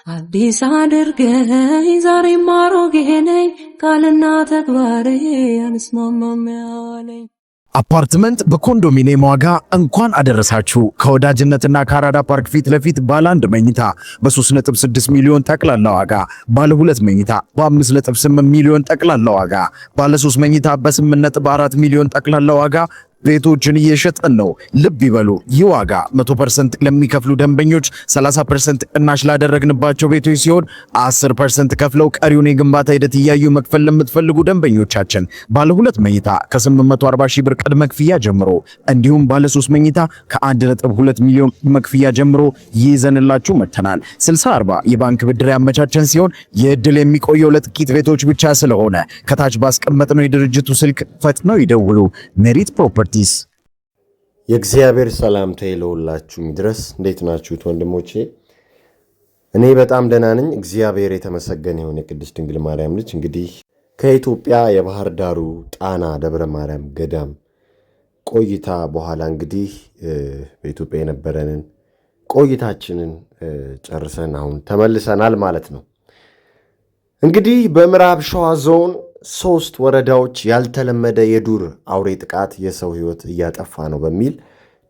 አዲስ አድርገኝ ዛሬም አሮጌ ነኝ ቃልና ተግባሬ አንስማማም ያለኝ አፓርትመንት በኮንዶሚኒየም ዋጋ እንኳን አደረሳችሁ። ከወዳጅነትና ከአራዳ ፓርክ ፊት ለፊት ባለ 1 መኝታ በ3.6 ሚሊዮን ጠቅላላ ዋጋ፣ ባለ 2 መኝታ በ5.8 ሚሊዮን ጠቅላላ ዋጋ፣ ባለ 3 መኝታ በ8.4 ሚሊዮን ጠቅላላ ዋጋ ቤቶችን እየሸጠን ነው። ልብ ይበሉ፣ ይህ ዋጋ 100% ለሚከፍሉ ደንበኞች 30% ቅናሽ ላደረግንባቸው ቤቶች ሲሆን 10% ከፍለው ቀሪውን የግንባታ ሂደት እያዩ መክፈል ለምትፈልጉ ደንበኞቻችን ባለ 2 መኝታ ከ840 ሺህ ብር ቅድመ ክፍያ ጀምሮ እንዲሁም ባለ 3 መኝታ ከ1.2 ሚሊዮን ቅድመ ክፍያ ጀምሮ ይዘንላችሁ መጥተናል። 60/40 የባንክ ብድር ያመቻቸን ሲሆን የእድል የሚቆየው ለጥቂት ቤቶች ብቻ ስለሆነ ከታች ባስቀመጥነው የድርጅቱ ስልክ ፈጥነው ይደውሉ። ሜሪት ፕሮፐርቲ የእግዚአብሔር ሰላምታ ይለውላችሁ ይድረስ። እንዴት ናችሁት ወንድሞቼ? እኔ በጣም ደህና ነኝ። እግዚአብሔር የተመሰገነ ይሁን። የቅድስት ድንግል ማርያም ልጅ እንግዲህ ከኢትዮጵያ የባህር ዳሩ ጣና ደብረ ማርያም ገዳም ቆይታ በኋላ እንግዲህ በኢትዮጵያ የነበረንን ቆይታችንን ጨርሰን አሁን ተመልሰናል ማለት ነው። እንግዲህ በምዕራብ ሸዋ ዞን 3 ወረዳዎች ያልተለመደ የዱር አውሬ ጥቃት የሰው ሕይወት እያጠፋ ነው በሚል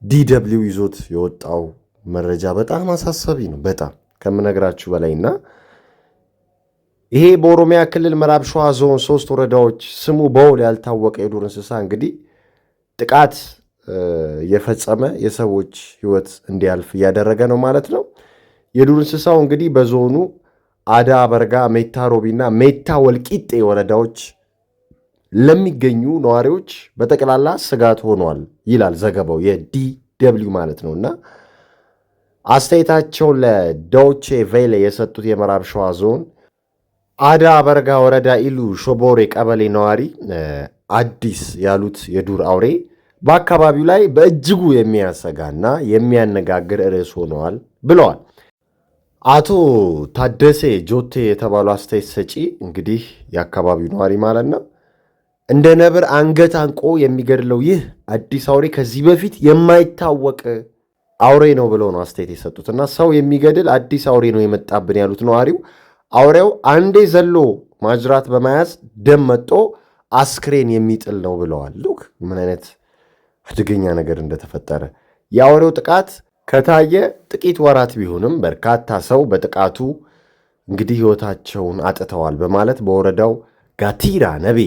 ዲደብሊው ይዞት የወጣው መረጃ በጣም አሳሳቢ ነው። በጣም ከምነግራችሁ በላይና ይሄ በኦሮሚያ ክልል ምዕራብ ሸዋ ዞን 3 ወረዳዎች ስሙ በውል ያልታወቀ የዱር እንስሳ እንግዲህ ጥቃት የፈጸመ የሰዎች ሕይወት እንዲያልፍ እያደረገ ነው ማለት ነው። የዱር እንስሳው እንግዲህ በዞኑ አዳ በርጋ፣ ሜታ ሮቢና ሜታ ወልቂጤ ወረዳዎች ለሚገኙ ነዋሪዎች በጠቅላላ ስጋት ሆኗል ይላል ዘገባው የዲደብሊው ማለት ነውና አስተያየታቸውን ለዶቼ ቬለ የሰጡት የምዕራብ ሸዋ ዞን አዳ በርጋ ወረዳ ኢሉ ሾቦሬ ቀበሌ ነዋሪ አዲስ ያሉት የዱር አውሬ በአካባቢው ላይ በእጅጉ የሚያሰጋና የሚያነጋግር ርዕስ ሆነዋል ብለዋል። አቶ ታደሴ ጆቴ የተባሉ አስተያየት ሰጪ እንግዲህ የአካባቢው ነዋሪ ማለት ነው እንደ ነብር አንገት አንቆ የሚገድለው ይህ አዲስ አውሬ ከዚህ በፊት የማይታወቅ አውሬ ነው ብለው ነው አስተያየት የሰጡትና ሰው የሚገድል አዲስ አውሬ ነው የመጣብን ያሉት ነዋሪው አውሬው አንዴ ዘሎ ማጅራት በመያዝ ደም መጦ አስክሬን የሚጥል ነው ብለዋል። ሉክ ምን አይነት አደገኛ ነገር እንደተፈጠረ። የአውሬው ጥቃት ከታየ ጥቂት ወራት ቢሆንም በርካታ ሰው በጥቃቱ እንግዲህ ሕይወታቸውን አጥተዋል በማለት በወረዳው ጋቲራ፣ ነቤ፣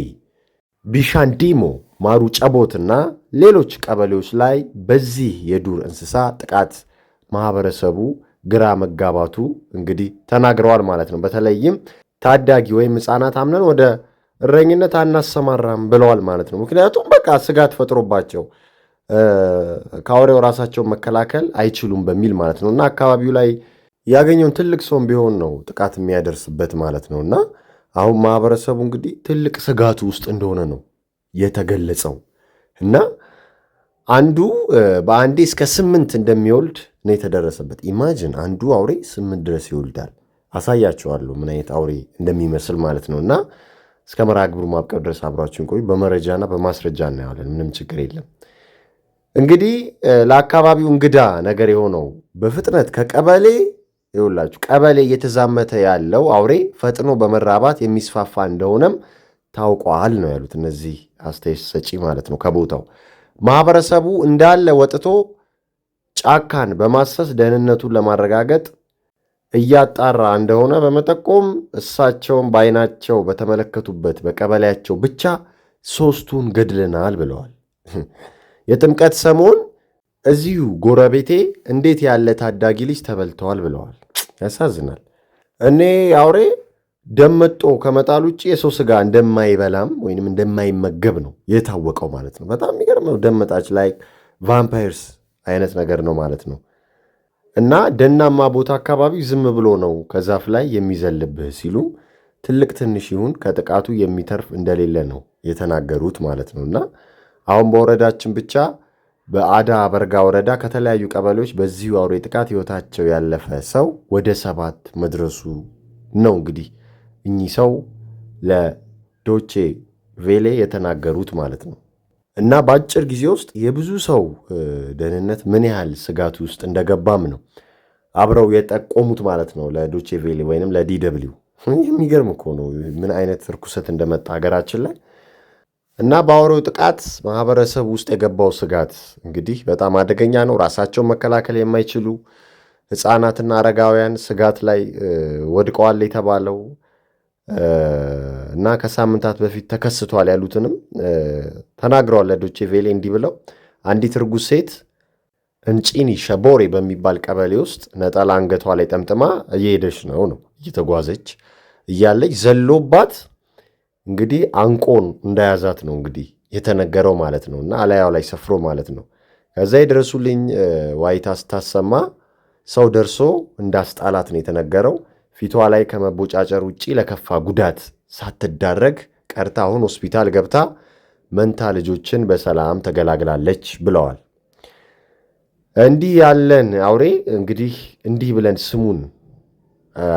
ቢሻንዲሞ፣ ማሩ ጨቦትና ሌሎች ቀበሌዎች ላይ በዚህ የዱር እንስሳ ጥቃት ማህበረሰቡ ግራ መጋባቱ እንግዲህ ተናግረዋል ማለት ነው። በተለይም ታዳጊ ወይም ሕፃናት አምነን ወደ እረኝነት አናሰማራም ብለዋል ማለት ነው። ምክንያቱም በቃ ስጋት ፈጥሮባቸው ከአውሬው ራሳቸውን መከላከል አይችሉም በሚል ማለት ነው። እና አካባቢው ላይ ያገኘውን ትልቅ ሰውም ቢሆን ነው ጥቃት የሚያደርስበት ማለት ነው። እና አሁን ማህበረሰቡ እንግዲህ ትልቅ ስጋቱ ውስጥ እንደሆነ ነው የተገለጸው። እና አንዱ በአንዴ እስከ 8 እንደሚወልድ ነው የተደረሰበት። ኢማጅን አንዱ አውሬ 8 ድረስ ይወልዳል። አሳያቸዋለሁ ምን አይነት አውሬ እንደሚመስል ማለት ነው። እና እስከ መርሃ ግብሩ ማብቂያው ድረስ አብራችሁን ቆዩ። በመረጃና በማስረጃ እናየዋለን። ምንም ችግር የለም። እንግዲህ ለአካባቢው እንግዳ ነገር የሆነው በፍጥነት ከቀበሌ ይውላችሁ ቀበሌ እየተዛመተ ያለው አውሬ ፈጥኖ በመራባት የሚስፋፋ እንደሆነም ታውቋል ነው ያሉት እነዚህ አስተያየት ሰጪ ማለት ነው። ከቦታው ማህበረሰቡ እንዳለ ወጥቶ ጫካን በማሰስ ደህንነቱን ለማረጋገጥ እያጣራ እንደሆነ በመጠቆም እሳቸውም በዓይናቸው በተመለከቱበት በቀበሌያቸው ብቻ 3ቱን ገድለናል ብለዋል። የጥምቀት ሰሞን እዚሁ ጎረቤቴ እንዴት ያለ ታዳጊ ልጅ ተበልተዋል ብለዋል። ያሳዝናል። እኔ አውሬ ደም መጦ ከመጣል ውጭ የሰው ስጋ እንደማይበላም ወይንም እንደማይመገብ ነው የታወቀው ማለት ነው። በጣም የሚገርመው ደም መጣች ላይ ቫምፓየርስ አይነት ነገር ነው ማለት ነው። እና ደናማ ቦታ አካባቢ ዝም ብሎ ነው ከዛፍ ላይ የሚዘልብህ ሲሉ ትልቅ ትንሽ ይሁን ከጥቃቱ የሚተርፍ እንደሌለ ነው የተናገሩት ማለት ነው። እና አሁን በወረዳችን ብቻ በአዳ በርጋ ወረዳ ከተለያዩ ቀበሌዎች በዚሁ አውሬ ጥቃት ሕይወታቸው ያለፈ ሰው ወደ 7 መድረሱ ነው እንግዲህ እኚህ ሰው ለዶቼ ቬሌ የተናገሩት ማለት ነው። እና በአጭር ጊዜ ውስጥ የብዙ ሰው ደህንነት ምን ያህል ስጋት ውስጥ እንደገባም ነው አብረው የጠቆሙት ማለት ነው ለዶቼ ቬሌ ወይንም ለዲደብሊው። የሚገርም እኮ ነው ምን አይነት ርኩሰት እንደመጣ ሀገራችን ላይ። እና በአውሬው ጥቃት ማህበረሰብ ውስጥ የገባው ስጋት እንግዲህ በጣም አደገኛ ነው። ራሳቸውን መከላከል የማይችሉ ሕፃናትና አረጋውያን ስጋት ላይ ወድቀዋል የተባለው እና ከሳምንታት በፊት ተከስቷል ያሉትንም ተናግረዋል ለዶቼ ቬሌ እንዲህ ብለው አንዲት እርጉዝ ሴት እንጪኒ ሸቦሬ በሚባል ቀበሌ ውስጥ ነጠላ አንገቷ ላይ ጠምጥማ እየሄደች ነው እየተጓዘች እያለች ዘሎባት እንግዲህ አንቆን እንዳያዛት ነው እንግዲህ የተነገረው ማለት ነው። እና አላያው ላይ ሰፍሮ ማለት ነው። ከዛ የደረሱልኝ ዋይታ ስታሰማ ሰው ደርሶ እንዳስጣላት ነው የተነገረው። ፊቷ ላይ ከመቦጫጨር ውጪ ለከፋ ጉዳት ሳትዳረግ ቀርታ አሁን ሆስፒታል ገብታ መንታ ልጆችን በሰላም ተገላግላለች ብለዋል። እንዲህ ያለን አውሬ እንግዲህ እንዲህ ብለን ስሙን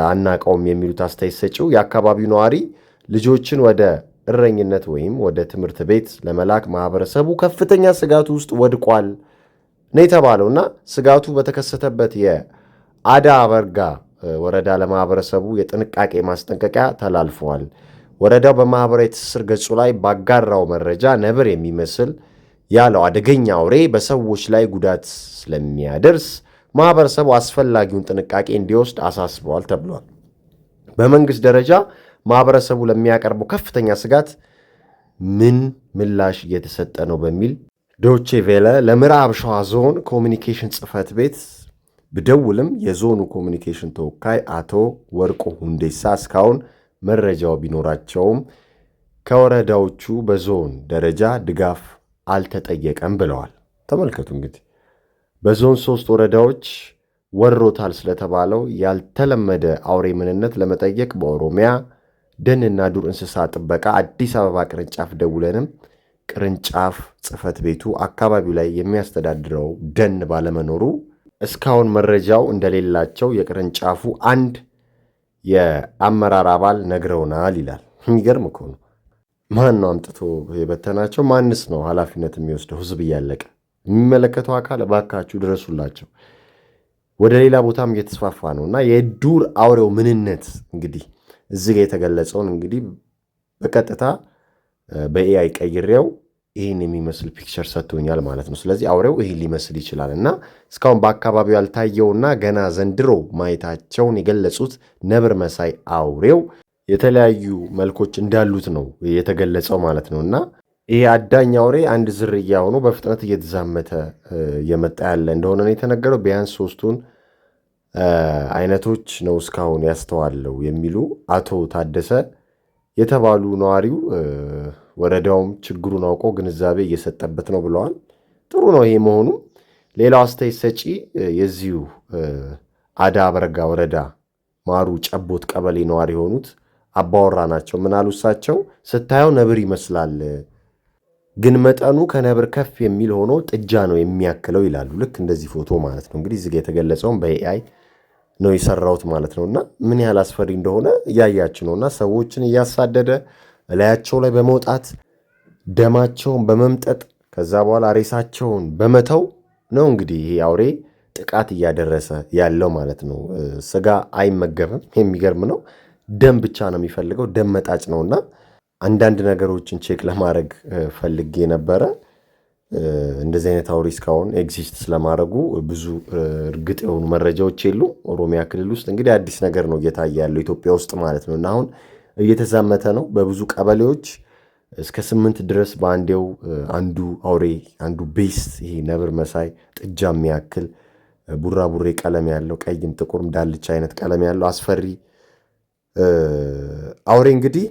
አናቀውም የሚሉት አስተያየት ሰጪው የአካባቢው ነዋሪ ልጆችን ወደ እረኝነት ወይም ወደ ትምህርት ቤት ለመላክ ማህበረሰቡ ከፍተኛ ስጋቱ ውስጥ ወድቋል ነው የተባለው። እና ስጋቱ በተከሰተበት የአዳ በርጋ ወረዳ ለማህበረሰቡ የጥንቃቄ ማስጠንቀቂያ ተላልፈዋል። ወረዳው በማህበራዊ ትስስር ገጹ ላይ ባጋራው መረጃ ነብር የሚመስል ያለው አደገኛ አውሬ በሰዎች ላይ ጉዳት ስለሚያደርስ ማህበረሰቡ አስፈላጊውን ጥንቃቄ እንዲወስድ አሳስበዋል ተብሏል። በመንግስት ደረጃ ማህበረሰቡ ለሚያቀርበው ከፍተኛ ስጋት ምን ምላሽ እየተሰጠ ነው በሚል ዶቼ ቬለ ለምዕራብ ሸዋ ዞን ኮሚኒኬሽን ጽሕፈት ቤት ብደውልም የዞኑ ኮሚኒኬሽን ተወካይ አቶ ወርቁ ሁንዴሳ እስካሁን መረጃው ቢኖራቸውም ከወረዳዎቹ በዞን ደረጃ ድጋፍ አልተጠየቀም ብለዋል። ተመልከቱ እንግዲህ በዞን 3 ወረዳዎች ወሮታል ስለተባለው ያልተለመደ አውሬ ምንነት ለመጠየቅ በኦሮሚያ ደንና ዱር እንስሳ ጥበቃ አዲስ አበባ ቅርንጫፍ ደውለንም ቅርንጫፍ ጽሕፈት ቤቱ አካባቢው ላይ የሚያስተዳድረው ደን ባለመኖሩ እስካሁን መረጃው እንደሌላቸው የቅርንጫፉ አንድ የአመራር አባል ነግረውናል ይላል። የሚገርም እኮ ነው። ማን ነው አምጥቶ የበተናቸው? ማንስ ነው ኃላፊነት የሚወስደው? ህዝብ እያለቀ የሚመለከተው አካል እባካችሁ ድረሱላቸው። ወደ ሌላ ቦታም እየተስፋፋ ነው እና የዱር አውሬው ምንነት እንግዲህ እዚህ ጋር የተገለጸውን እንግዲህ በቀጥታ በኤአይ ቀይሬው ይህን የሚመስል ፒክቸር ሰጥቶኛል ማለት ነው። ስለዚህ አውሬው ይህን ሊመስል ይችላል እና እስካሁን በአካባቢው ያልታየውና ገና ዘንድሮ ማየታቸውን የገለጹት ነብር መሳይ አውሬው የተለያዩ መልኮች እንዳሉት ነው የተገለጸው ማለት ነው። እና ይሄ አዳኝ አውሬ አንድ ዝርያ ሆኖ በፍጥነት እየተዛመተ እየመጣ ያለ እንደሆነ ነው የተነገረው። ቢያንስ 3ቱን አይነቶች ነው እስካሁን ያስተዋለው የሚሉ አቶ ታደሰ የተባሉ ነዋሪው ወረዳውም ችግሩን አውቆ ግንዛቤ እየሰጠበት ነው ብለዋል። ጥሩ ነው ይሄ መሆኑ። ሌላው አስተያየት ሰጪ የዚሁ አዳ በርጋ ወረዳ ማሩ ጨቦት ቀበሌ ነዋሪ የሆኑት አባወራ ናቸው። ምን አሉ እሳቸው? ስታየው ነብር ይመስላል፣ ግን መጠኑ ከነብር ከፍ የሚል ሆኖ ጥጃ ነው የሚያክለው ይላሉ። ልክ እንደዚህ ፎቶ ማለት ነው። እንግዲህ እዚህ ጋር የተገለጸውን በኤአይ ነው የሰራሁት ማለት ነውና ምን ያህል አስፈሪ እንደሆነ እያያችሁ ነውና ሰዎችን እያሳደደ እላያቸው ላይ በመውጣት ደማቸውን በመምጠጥ ከዛ በኋላ ሬሳቸውን በመተው ነው እንግዲህ ይሄ አውሬ ጥቃት እያደረሰ ያለው ማለት ነው። ስጋ አይመገብም። የሚገርም ነው። ደም ብቻ ነው የሚፈልገው። ደም መጣጭ ነውና አንዳንድ ነገሮችን ቼክ ለማድረግ ፈልጌ ነበረ። እንደዚህ አይነት አውሬ እስካሁን ኤግዚስት ስለማድረጉ ብዙ እርግጥ የሆኑ መረጃዎች የሉ። ኦሮሚያ ክልል ውስጥ እንግዲህ አዲስ ነገር ነው እየታየ ያለው ኢትዮጵያ ውስጥ ማለት ነው። እና አሁን እየተዛመተ ነው። በብዙ ቀበሌዎች እስከ 8 ድረስ በአንዴው አንዱ አውሬ አንዱ ቤስት ይሄ ነብር መሳይ ጥጃ የሚያክል ቡራቡሬ ቀለም ያለው ቀይም ጥቁርም ዳልቻ አይነት ቀለም ያለው አስፈሪ አውሬ እንግዲህ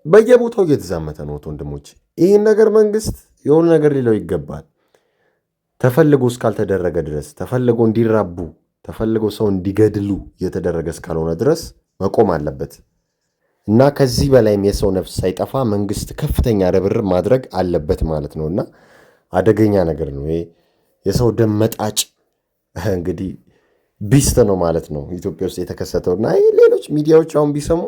በየቦታው እየተዛመተ ነው ወንድሞች። ይህን ነገር መንግስት የሆነ ነገር ሊለው ይገባል። ተፈልጎ እስካልተደረገ ድረስ ተፈልጎ እንዲራቡ ተፈልጎ ሰው እንዲገድሉ እየተደረገ እስካልሆነ ድረስ መቆም አለበት እና ከዚህ በላይም የሰው ነፍስ ሳይጠፋ መንግስት ከፍተኛ ርብርብ ማድረግ አለበት ማለት ነው። እና አደገኛ ነገር ነው ይሄ የሰው ደም መጣጭ እንግዲህ ቢስት ነው ማለት ነው ኢትዮጵያ ውስጥ የተከሰተው። እና ሌሎች ሚዲያዎች አሁን ቢሰሙ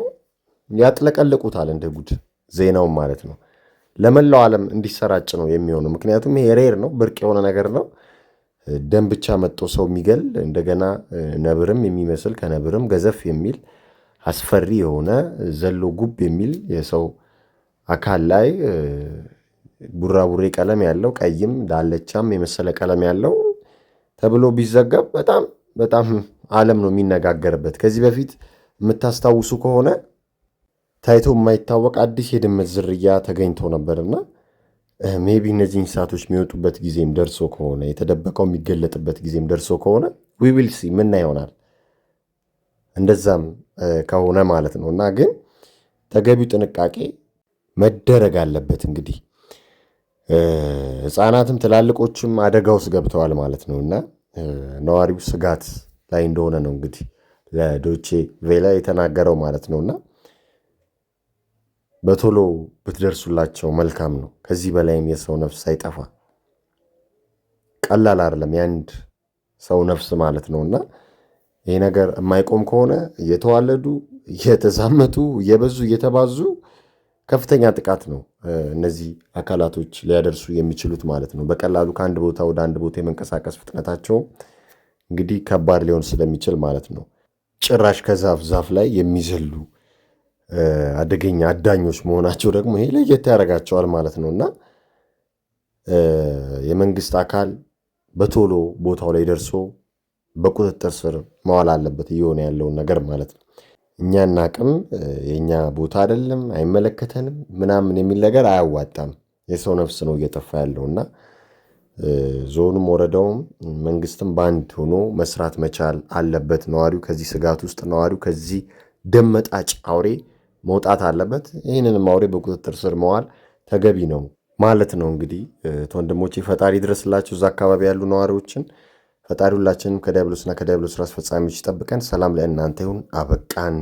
ያጥለቀልቁታል እንደ ጉድ ዜናውን ማለት ነው። ለመላው ዓለም እንዲሰራጭ ነው የሚሆነው። ምክንያቱም ይሄ ሬር ነው፣ ብርቅ የሆነ ነገር ነው። ደም ብቻ መጥቶ ሰው የሚገል እንደገና ነብርም የሚመስል ከነብርም ገዘፍ የሚል አስፈሪ የሆነ ዘሎ ጉብ የሚል የሰው አካል ላይ ቡራቡሬ ቀለም ያለው ቀይም ዳለቻም የመሰለ ቀለም ያለው ተብሎ ቢዘገብ በጣም በጣም ዓለም ነው የሚነጋገርበት። ከዚህ በፊት የምታስታውሱ ከሆነ ታይቶ የማይታወቅ አዲስ የድመት ዝርያ ተገኝቶ ነበርና ሜቢ እነዚህ እንስሳቶች የሚወጡበት ጊዜም ደርሶ ከሆነ የተደበቀው የሚገለጥበት ጊዜም ደርሶ ከሆነ ዊዊልሲ ምና ይሆናል። እንደዛም ከሆነ ማለት ነው። እና ግን ተገቢው ጥንቃቄ መደረግ አለበት። እንግዲህ ሕፃናትም ትላልቆችም አደጋ ውስጥ ገብተዋል ማለት ነው። እና ነዋሪው ስጋት ላይ እንደሆነ ነው እንግዲህ ለዶቼ ቬለ የተናገረው ማለት ነውና በቶሎ ብትደርሱላቸው መልካም ነው። ከዚህ በላይም የሰው ነፍስ ሳይጠፋ ቀላል አይደለም የአንድ ሰው ነፍስ ማለት ነውና ይሄ ነገር የማይቆም ከሆነ እየተዋለዱ እየተዛመቱ እየበዙ እየተባዙ ከፍተኛ ጥቃት ነው እነዚህ አካላቶች ሊያደርሱ የሚችሉት ማለት ነው። በቀላሉ ከአንድ ቦታ ወደ አንድ ቦታ የመንቀሳቀስ ፍጥነታቸው እንግዲህ ከባድ ሊሆን ስለሚችል ማለት ነው። ጭራሽ ከዛፍ ዛፍ ላይ የሚዘሉ አደገኛ አዳኞች መሆናቸው ደግሞ ይሄ ለየት ያደርጋቸዋል ማለት ነው። እና የመንግስት አካል በቶሎ ቦታው ላይ ደርሶ በቁጥጥር ስር መዋል አለበት እየሆነ ያለውን ነገር ማለት ነው። እኛና አቅም የኛ ቦታ አይደለም አይመለከተንም ምናምን የሚል ነገር አያዋጣም። የሰው ነፍስ ነው እየጠፋ ያለውና ዞኑም ወረዳውም መንግስትም በአንድ ሆኖ መስራት መቻል አለበት። ነዋሪው ከዚህ ስጋት ውስጥ ነዋሪው ከዚህ ደም መጣጭ አውሬ መውጣት አለበት። ይህንንም አውሬ በቁጥጥር ስር መዋል ተገቢ ነው ማለት ነው። እንግዲህ ወንድሞቼ ፈጣሪ ድረስላቸው እዛ አካባቢ ያሉ ነዋሪዎችን። ፈጣሪ ሁላችንም ከዲያብሎስና ከዲያብሎስ ራስ ፈጻሚዎች ይጠብቀን። ሰላም ለእናንተ ይሁን። አበቃን።